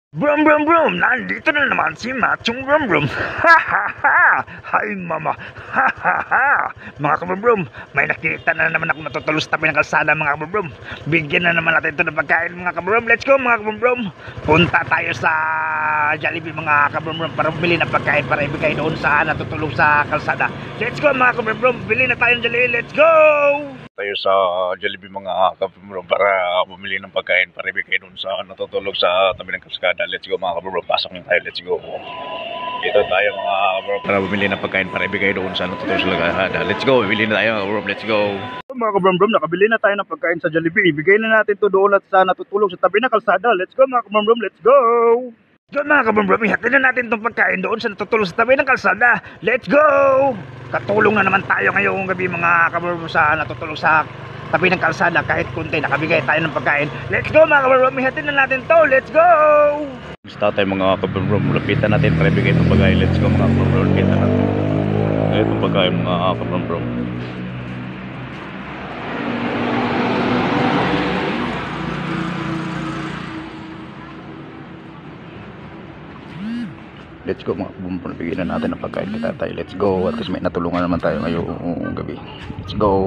Brum brum brum! Nandito na naman si Machong Brum Brum! Ha ha ha! Hi mama! Ha ha ha! Mga kabrum brum, may nakita na naman ako natutulog sa tabi ng kalsada mga kabrum brum. Bigyan na naman natin ito ng pagkain mga kabrum. Let's go mga kabrum brum! Punta tayo sa Jollibee mga kabrum brum para bumili ng pagkain para ibigay doon sa natutulog sa kalsada. Let's go mga kabrum brum! Bili na tayo ng Jollibee! Let's go! Tayo sa Jollibee mga kabro para bumili ng pagkain para ibigay doon sa natutulog sa tabi ng kaskada. Let's go mga kabro, pasok na tayo, let's go. Dito tayo mga kabro para bumili ng pagkain para ibigay doon sa natutulog sa kaskada. Let's go, bibili na tayo mga kabro, let's go. Mga kabrum-brum, nakabili na tayo ng pagkain sa Jollibee. Ibigay na natin to doon at sa natutulog sa tabi ng kalsada. Let's go mga kabrum-brum, let's go! Doon mga kabrum-brum, ihatid na natin itong pagkain doon sa natutulog sa tabi ng kalsada. Let's go! Katulong na naman tayo ngayong gabi mga kabrum-brum sa natutulog sa tabi ng kalsada. Kahit kunti, nakabigay tayo ng pagkain. Let's go mga kabrum-brum, ihatid na natin to. Let's go! Basta tayo mga kabro, lapitan natin para ibigay itong pagkain. Let's go mga kabro, lapitan natin. Itong pagkain mga kabro. Let's go mga kabro, bigyan na natin ng pagkain kita tayo. Let's go, at least may natulungan naman tayo ngayong gabi. Let's go.